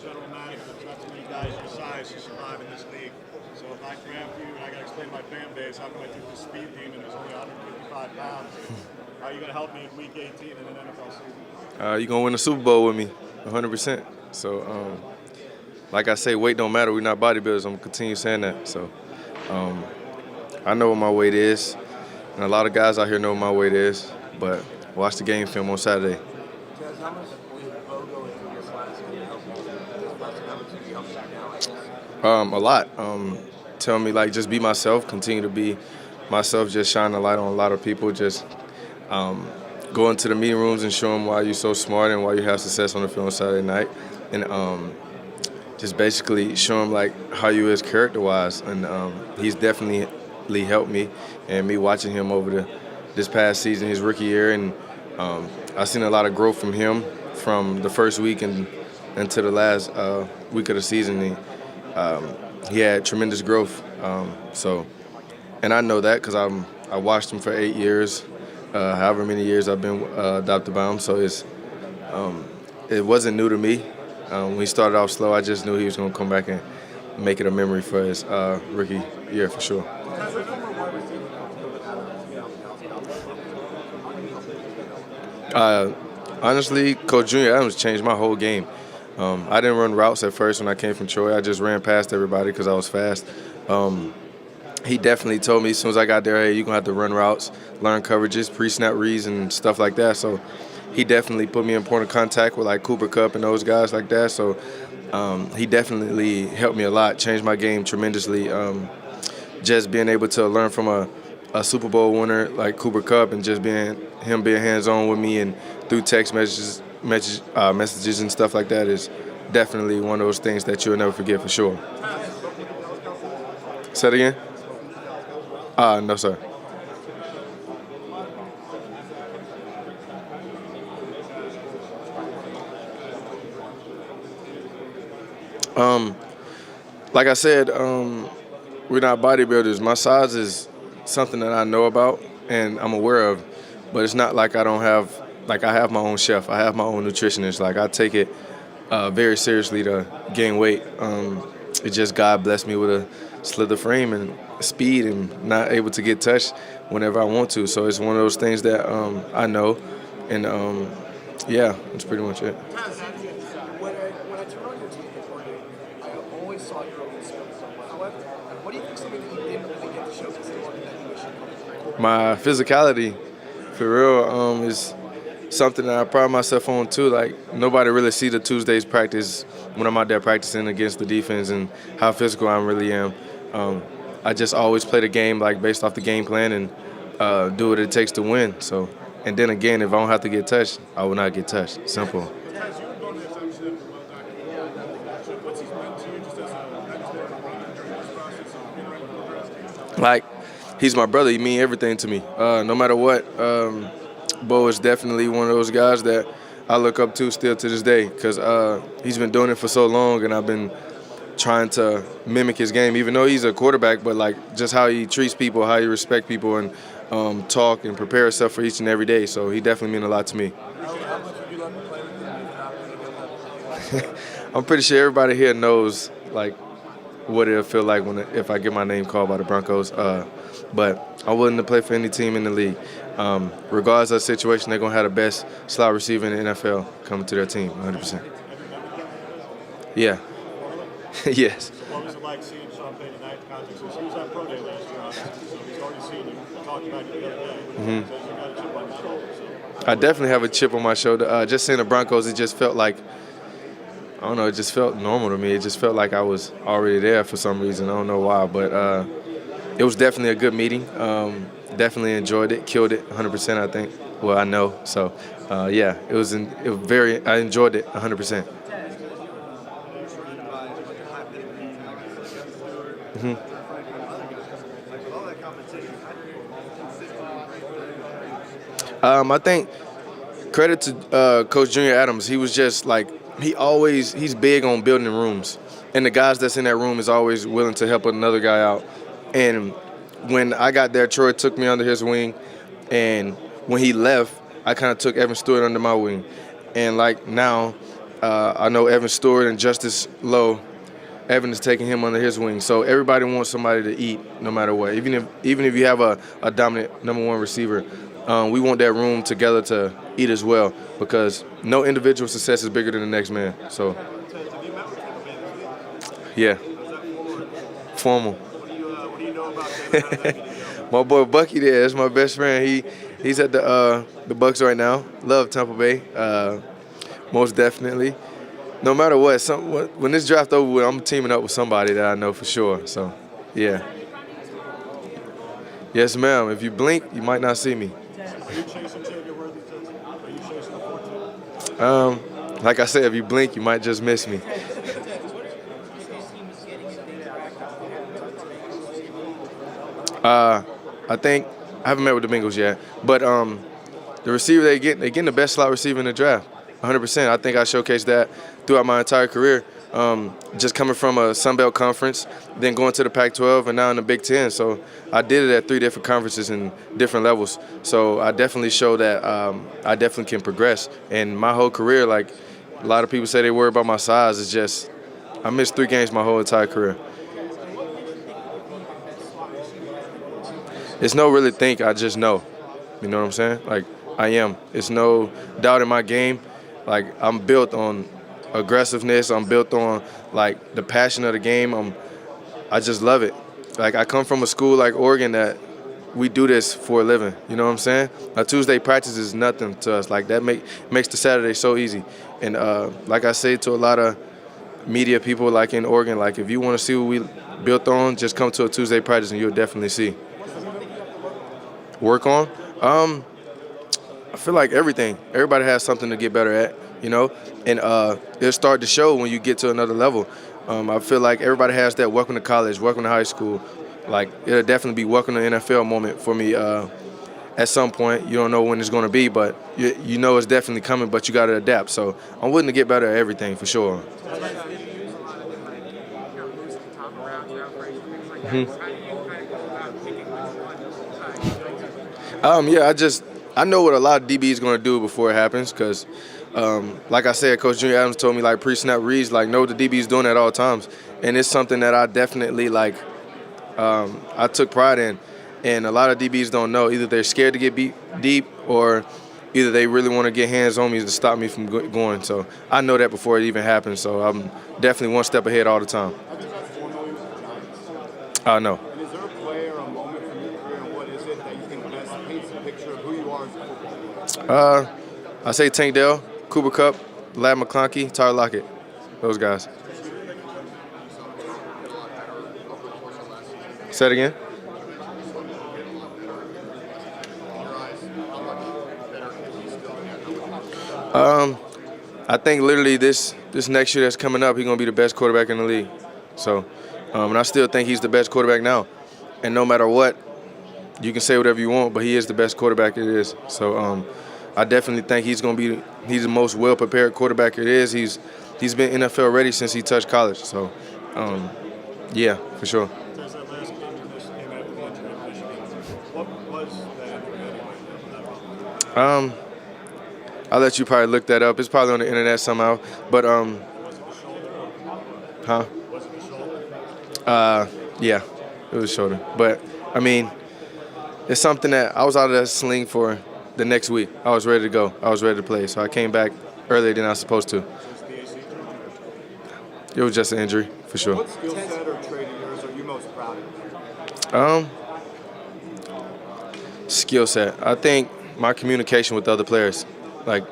general manager. There's not too many guys your size who survive in this league. So if I draft you and I got to explain to my fan base how come I took the speed demon who's only 155 pounds, how are you going to help me in week 18 in an NFL season? You're going to win the Super Bowl with me, 100%. So, like I say, weight don't matter. We're not bodybuilders. I'm going to continue saying that. So, I know what my weight is, and a lot of guys out here know what my weight is, but watch the game film on Saturday. Tez, how much will Bo go into this last game to help you? A lot. Tell me, like, just be myself, continue to be myself, just shine a light on a lot of people, just go into the meeting rooms and show them why you're so smart and why you have success on the field on Saturday night. And just basically show them, like, how you is character-wise. And he's definitely helped me, and me watching him over this past season, his rookie year, and I've seen a lot of growth from him from the first week and into the last week of the season. He had tremendous growth. And I know that because I watched him for 8 years, however many years I've been adopted by him. So it wasn't new to me. When he started off slow, I just knew he was going to come back and make it a memory for his rookie year for sure. Honestly, Coach Junior Adams changed my whole game. I didn't run routes at first when I came from Troy. I just ran past everybody because I was fast. He definitely told me as soon as I got there, hey, you're going to have to run routes, learn coverages, pre-snap reads, and stuff like that. So he definitely put me in point of contact with, like, Cooper Kupp and those guys like that. So he definitely helped me a lot, changed my game tremendously. Just being able to learn from a Super Bowl winner like Cooper Kupp and just being hands-on with me and through text messages and stuff like that is definitely one of those things that you'll never forget for sure. Say it again? No, sir. Like I said, we're not bodybuilders. My size is something that I know about and I'm aware of, but it's not like I have my own chef. I have my own nutritionist. Like, I take it very seriously to gain weight. It just God blessed me with a slither frame and speed and not able to get touched whenever I want to. So it's one of those things that I know, and yeah, that's pretty much it. When I turn on your TV recording, I always saw your own skill. However, what do you think something that you didn't really get to showcase in London that you wish you could? My physicality, for real, is something that I pride myself on too. Like, nobody really see the Tuesdays practice when I'm out there practicing against the defense and how physical I really am. I just always play the game like based off the game plan and do what it takes to win. So, and then again, if I don't have to get touched, I will not get touched. Simple. Like, he's my brother. He means everything to me. No matter what, Bo is definitely one of those guys that I look up to still to this day because he's been doing it for so long, and I've been trying to mimic his game, even though he's a quarterback, but like just how he treats people, how he respects people, and talk and prepare himself for each and every day. So he definitely means a lot to me. I'm pretty sure everybody here knows like what it'll feel like if I get my name called by the Broncos. But I'm willing to play for any team in the league. Regardless of the situation, they're going to have the best slot receiver in the NFL coming to their team, 100%. Yeah. Yes. What was it like seeing Sean Payton tonight? He was at Pro Day last year, obviously, so he's already seen you, talked about you the other day. So you got a chip on your shoulder. So. I definitely have a chip on my shoulder. Just seeing the Broncos, it just felt like, I don't know, it just felt normal to me. It just felt like I was already there for some reason. I don't know why, but it was definitely a good meeting. Definitely enjoyed it, killed it 100%, I think. Well, I know. So, yeah, it was I enjoyed it 100%. I think credit to Coach Junior Adams. He was just like, he's big on building rooms. And the guys that's in that room is always willing to help another guy out. And when I got there, Troy took me under his wing. And when he left, I kind of took Evan Stewart under my wing. And like now, I know Evan Stewart and Justice Lowe. Evan is taking him under his wing. So everybody wants somebody to eat no matter what. Even if you have a dominant #1 receiver, we want that room together to eat as well, because no individual success is bigger than the next man. So, yeah, formal. What do you know about them? My boy Bucky there, that's my best friend. He's at the Bucks right now. Love Tampa Bay, most definitely. No matter what, when this draft over with, I'm teaming up with somebody that I know for sure. So, yeah. Yes, ma'am. If you blink, you might not see me. Are you chasing Xavier Worthy? Are you chasing the 14? Like I said, if you blink, you might just miss me. I think I haven't met with the Bengals yet, but the receiver they're getting the best slot receiver in the draft. 100%. I think I showcased that throughout my entire career. Just coming from a Sun Belt conference, then going to the Pac-12, and now in the Big Ten. So I did it at 3 different conferences in different levels. So I definitely show that I definitely can progress. And my whole career, like a lot of people say they worry about my size, it's just I missed 3 games my whole entire career. It's no really think, I just know. You know what I'm saying? Like, I am. It's no doubt in my game. Like, I'm built on aggressiveness. I'm built on, like, the passion of the game. I just love it. Like, I come from a school like Oregon that we do this for a living. You know what I'm saying? A Tuesday practice is nothing to us. Like, that makes the Saturday so easy. And like I say to a lot of media people, like in Oregon, like, if you want to see what we built on, just come to a Tuesday practice and you'll definitely see. Work on? I feel like everything. Everybody has something to get better at, you know? And it'll start to show when you get to another level. I feel like everybody has that welcome to college, welcome to high school. Like, it'll definitely be welcome to NFL moment for me at some point. You don't know when it's going to be, but you know it's definitely coming, but you got to adapt. So I'm willing to get better at everything for sure. Yeah, I know what a lot of DB is going to do before it happens, because, like I said, Coach Junior Adams told me, like, pre-snap reads, like, know what the DB is doing at all times. And it's something that I definitely, like, I took pride in. And a lot of DBs don't know. Either they're scared to get beat deep, or either they really want to get hands on me to stop me from going. So I know that before it even happens. So I'm definitely one step ahead all the time. I think that's 4 million for the Giants. I know. And is there a play or a moment from your career, and what is it that you think best paints a picture of who you are as a football player? I say Tank Dell, Cooper Kupp, Lad McConkey, Tyler Lockett. Those guys. Say it again. I think literally this next year that's coming up, he's going to be the best quarterback in the league. So, and I still think he's the best quarterback now. And no matter what, you can say whatever you want, but he is the best quarterback it is. So I definitely think he's the most well-prepared quarterback it is. He's been NFL ready since he touched college. So, yeah, for sure. There's that last game you missed came after the injury in Michigan. What was that injury anyway? I'll let you probably look that up. It's probably on the internet somehow. But Was it the shoulder? huh? Was it the shoulder? Yeah, it was shoulder. But I mean, it's something that I was out of that sling for the next week. I was ready to go. I was ready to play. So I came back earlier than I was supposed to. Just the AC injury? It was just an injury for sure. What skill set or trait of yours are you most proud of? Skill set. I think my communication with other players. Like,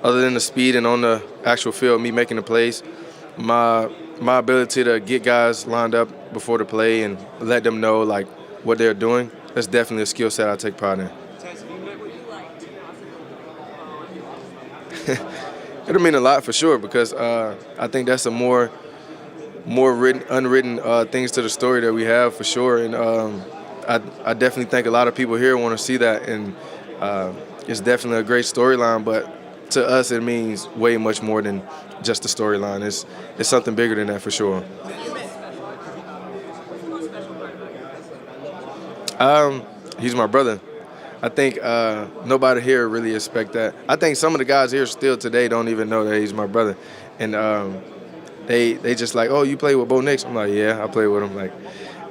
other than the speed and on the actual field, me making the plays, my ability to get guys lined up before the play and let them know, like, what they're doing, that's definitely a skill set I take pride in. It'll mean a lot for sure, because I think that's a more unwritten things to the story that we have for sure. And I definitely think a lot of people here want to see that, and it's definitely a great storyline, but to us it means way much more than just the storyline. It's something bigger than that for sure. He's my brother. I think nobody here really expect that. I think some of the guys here still today don't even know that he's my brother, and they just like, oh, you play with Bo Nix? I'm like, yeah, I play with him. Like,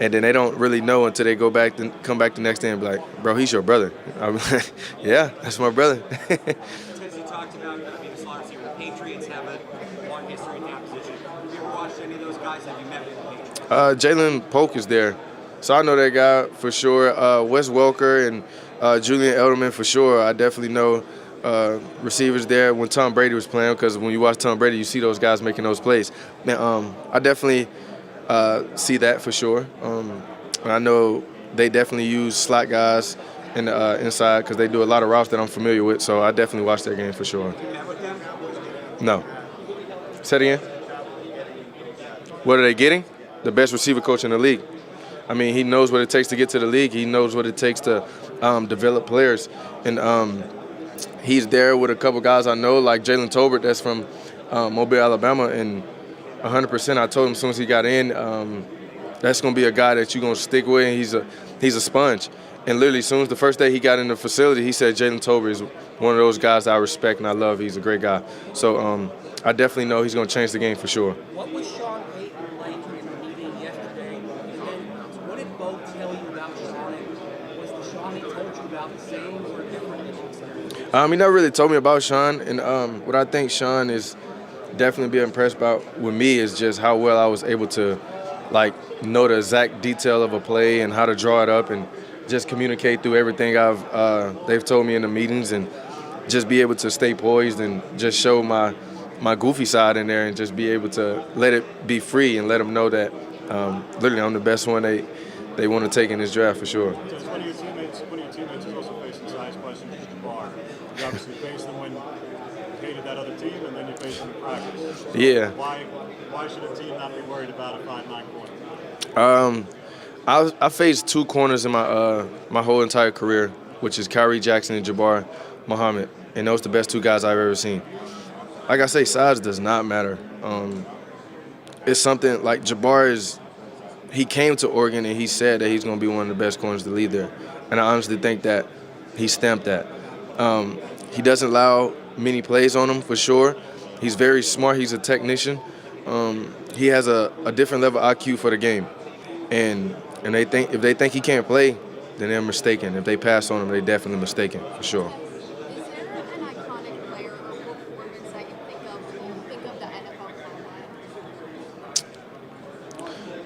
and then they don't really know until they come back the next day and be like, bro, he's your brother. I'm like, yeah, that's my brother. Since you talked about being a slot receiver, the Patriots have a long history in that position. Have you ever watched any of those guys? Have you met with the Patriots? Jalen Polk is there, so I know that guy for sure. Wes Welker and Julian Edelman for sure. I definitely know receivers there when Tom Brady was playing, because when you watch Tom Brady, you see those guys making those plays. Now, I definitely see that for sure. And I know they definitely use slot guys in the inside because they do a lot of routes that I'm familiar with, so I definitely watch that game for sure. You met with them? No. Say it again. What are they getting? The best receiver coach in the league. I mean, he knows what it takes to get to the league. He knows what it takes to develop players. And he's there with a couple guys I know, like Jalen Tolbert, that's from Mobile, Alabama. And 100%, I told him as soon as he got in, that's going to be a guy that you're going to stick with. And he's a sponge. And literally, as soon as the first day he got in the facility, he said Jalen Tolbert is one of those guys I respect and I love. He's a great guy. So I definitely know he's going to change the game for sure. What was Sean Payton like in the meeting yesterday? And then what did Bo tell you about Sean? Was the Sean he told you about the same or different? He never really told me about Sean. And what I think Sean is definitely be impressed about with me is just how well I was able to, like, know the exact detail of a play and how to draw it up and just communicate through everything they've told me in the meetings, and just be able to stay poised and just show my goofy side in there and just be able to let it be free and let them know that literally I'm the best one they want to take in this draft for sure. So one of your teammates is also facing size questions at the bar. You obviously faced them when you hated that other team, and then you faced them in practice. Yeah. Why should a team not be worried about a 5'9" corner? I faced two corners in my whole entire career, which is Kyrie Jackson and Jabbar Muhammad, and those are the best two guys I've ever seen. Like I say, size does not matter. It's something like Jabbar he came to Oregon and he said that he's going to be one of the best corners to lead there, and I honestly think that he stamped that. He doesn't allow many plays on him for sure. He's very smart. He's a technician. He has a different level of IQ for the game, and if they think he can't play, then they're mistaken. If they pass on him, they're definitely mistaken for sure. Is there an iconic player or performance that you think of when you think of the NFL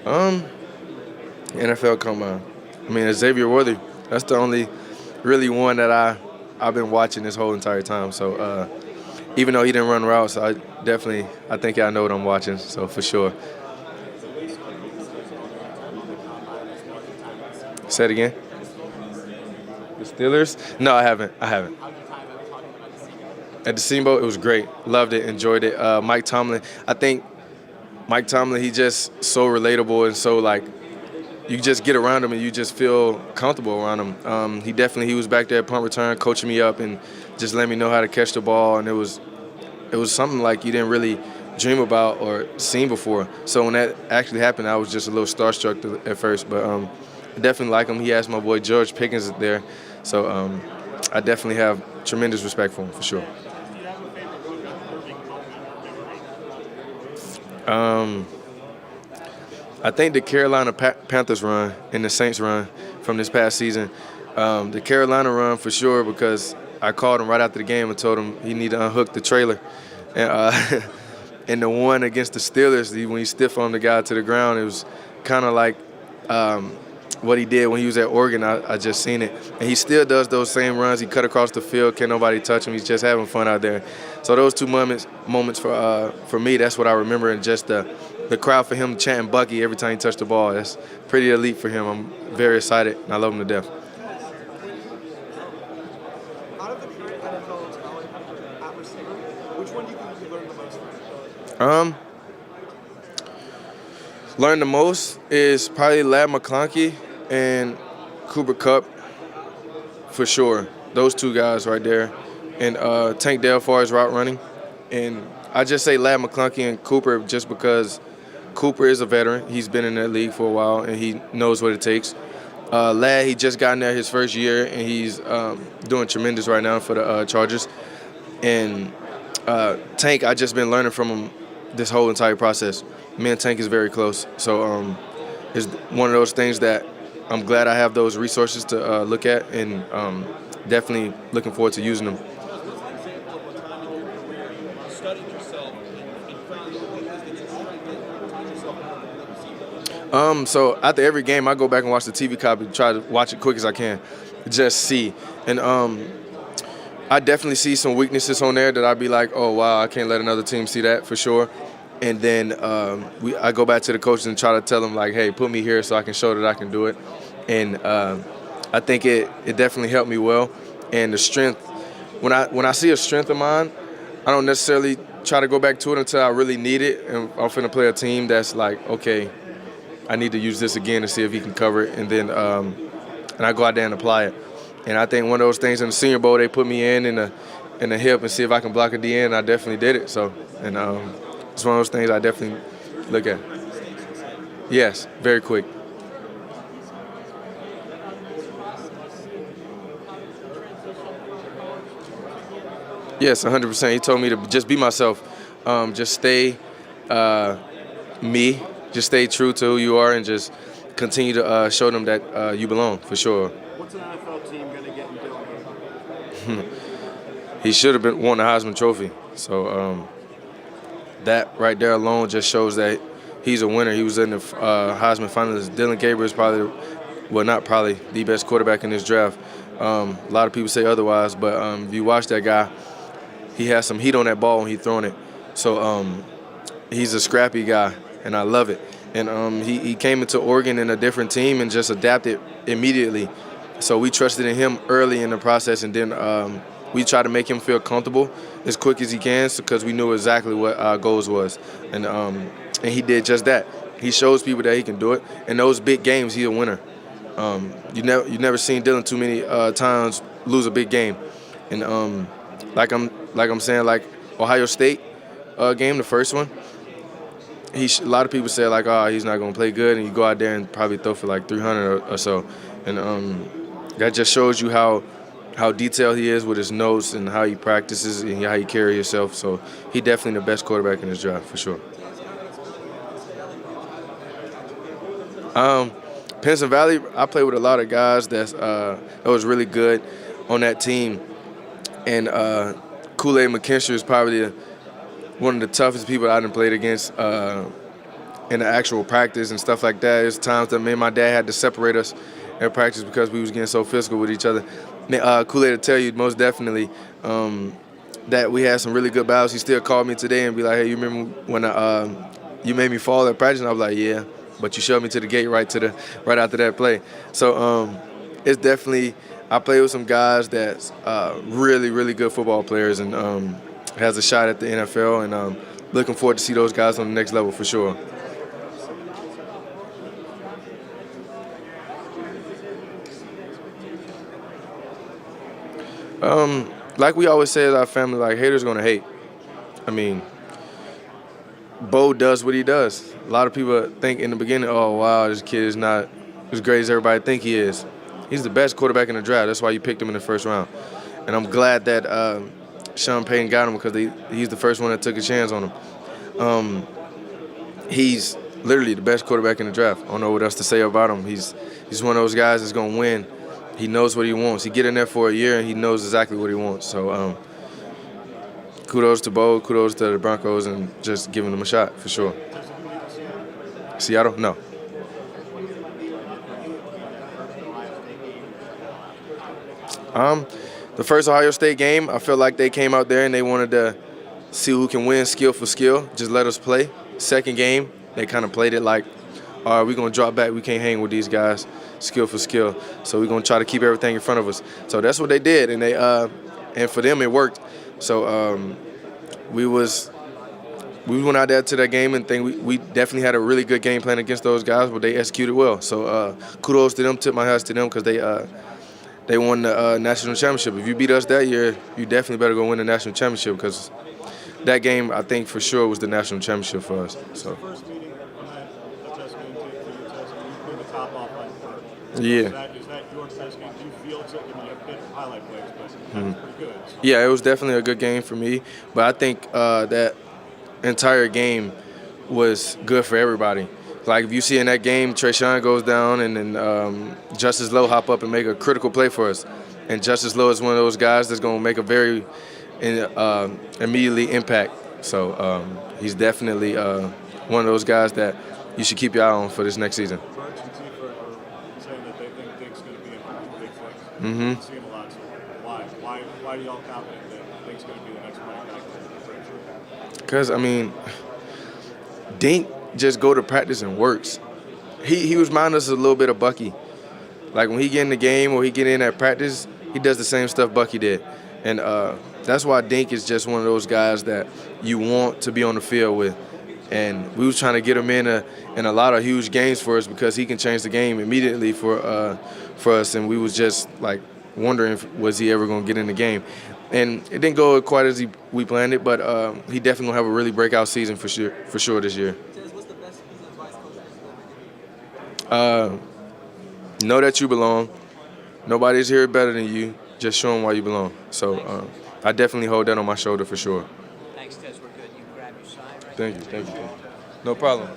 Combine? NFL Combine. I mean, Xavier Worthy. That's the only really one that I've been watching this whole entire time. So even though he didn't run routes, I think I know what I'm watching. So for sure. Say it again. The Steelers? No, I haven't. At the Steamboat, it was great. Loved it, enjoyed it. Mike Tomlin, I think Mike Tomlin, he just so relatable and so, like, you just get around him and you just feel comfortable around him. He was back there at punt return, coaching me up and just letting me know how to catch the ball, and it was something like you didn't really dream about or seen before. So when that actually happened, I was just a little starstruck at first, but I definitely like him. He asked my boy George Pickens there, so I definitely have tremendous respect for him for sure. Do you have a favorite moving moment? I think the Carolina Panthers run and the Saints run from this past season. The Carolina run for sure, because I called him right after the game and told him he needed to unhook the trailer. And, and the one against the Steelers, when he stiff-armed the guy to the ground, it was kind of like what he did when he was at Oregon. I just seen it. And he still does those same runs. He cut across the field, can't nobody touch him. He's just having fun out there. So those two moments for me, that's what I remember, and just the crowd for him chanting Bucky every time he touched the ball. That's pretty elite for him. I'm very excited, and I love him to death. Out of the current NFL talent at receiver, which one do you think you learned the most from? Learned the most is probably Lad McConkey and Cooper Kupp, for sure. Those two guys right there. And Tank Dell as far as route running. And I just say Lad McConkey and Cooper just because Cooper is a veteran. He's been in that league for a while, and he knows what it takes. Lad, he just got in there his first year, and he's doing tremendous right now for the Chargers. And Tank, I just been learning from him this whole entire process. Me and Tank is very close. So it's one of those things that I'm glad I have those resources to look at, and definitely looking forward to using them. What's an example of a time in your career you studied yourself and found the weakness that you strengthened to teach yourself how to receive? So after every game, I go back and watch the TV copy, try to watch it quick as I can, just see. And I definitely see some weaknesses on there that I'd be like, oh, wow, I can't let another team see that for sure. And then I go back to the coaches and try to tell them, like, hey, put me here so I can show that I can do it. And I think it definitely helped me well. And the strength, when I see a strength of mine, I don't necessarily try to go back to it until I really need it. And I'm finna play a team that's like, okay, I need to use this again to see if he can cover it. And then and I go out there and apply it. And I think one of those things in the Senior Bowl, they put me in the hip and see if I can block at the end. I definitely did it. So, and it's one of those things I definitely look at. Yes, very quick. Yes, 100%. He told me to just be myself, just stay me, just stay true to who you are, and just continue to show them that you belong, for sure. What's an NFL team going to get in Dylan? He should have won the Heisman Trophy. So that right there alone just shows that he's a winner. He was in the Heisman finalist. Dylan Gabriel is probably, well, not probably, the best quarterback in this draft. A lot of people say otherwise, but if you watch that guy, he has some heat on that ball when he's throwing it. So he's a scrappy guy, and I love it. And he came into Oregon in a different team and just adapted immediately. So we trusted in him early in the process, and then we tried to make him feel comfortable as quick as he can because we knew exactly what our goals was. And he did just that. He shows people that he can do it. In those big games, he's a winner. You never seen Dylan too many times lose a big game. And like I'm saying, like Ohio State game, the first one, a lot of people say like, oh, he's not going to play good, and you go out there and probably throw for like 300 or so. And that just shows you how detailed he is with his notes and how he practices and how he carries himself. So he definitely the best quarterback in this draft, for sure. Penson Valley, I played with a lot of guys that was really good on that team. And Kool-Aid McKinstry is probably one of the toughest people I done played against in the actual practice and stuff like that. There's times that me and my dad had to separate us in practice because we was getting so physical with each other. Kool-Aid will tell you most definitely that we had some really good battles. He still called me today and be like, hey, you remember when you made me fall at practice? And I was like, yeah, but you shoved me to the gate right after that play. So it's definitely, I play with some guys that's really, really good football players and has a shot at the NFL, and looking forward to see those guys on the next level for sure. Like we always say as our family, like, haters gonna hate. I mean, Bo does what he does. A lot of people think in the beginning, oh, wow, this kid is not as great as everybody think he is. He's the best quarterback in the draft. That's why you picked him in the first round. And I'm glad that Sean Payton got him because he's the first one that took a chance on him. He's literally the best quarterback in the draft. I don't know what else to say about him. He's one of those guys that's going to win. He knows what he wants. He get in there for a year, and he knows exactly what he wants. So kudos to Bo, kudos to the Broncos, and just giving them a shot for sure. Seattle? No. The first Ohio State game, I felt like they came out there and they wanted to see who can win skill for skill, just let us play. Second game, they kind of played it like, all right, we're going to drop back. We can't hang with these guys skill for skill. So we're going to try to keep everything in front of us. So that's what they did, and and for them it worked. So we went out there to that game and think we definitely had a really good game plan against those guys, but they executed well. So kudos to them, tip my hats to them because they won the national championship. If you beat us that year, you definitely better go win the national championship because that game, I think, for sure was the national championship for us. So. First meeting, the test game for you, Tez, you blew the top off on court. Yeah. Is that your best game? You feel it? I mean, you have big highlight plays, but that was pretty good. So. Yeah, it was definitely a good game for me, but I think that entire game was good for everybody. Like if you see in that game, Trayshawn goes down and then Justice Lowe hop up and make a critical play for us. And Justice Lowe is one of those guys that's going to make a very immediately impact. So he's definitely one of those guys that you should keep your eye on for this next season. Burks and Tifa are saying that they think Dink's going to be a big thing. Mm-hmm. You see him a lot. So why are y'all confident that Dink's going to be the next running back? Because, I mean, Dink just go to practice and works. He was reminding us a little bit of Bucky. Like when he get in the game or he get in at practice, he does the same stuff Bucky did. And that's why Dink is just one of those guys that you want to be on the field with. And we was trying to get him in a lot of huge games for us because he can change the game immediately for us. And we was just like wondering was he ever going to get in the game. And it didn't go quite as we planned it, but he definitely going to have a really breakout season for sure this year. Tez, what's the best piece of advice Coach has ever given you? Know that you belong. Nobody's here better than you. Just show them why you belong. So I definitely hold that on my shoulder for sure. Thanks, Tez. We're good. You can grab your sign right Thank you. No problem.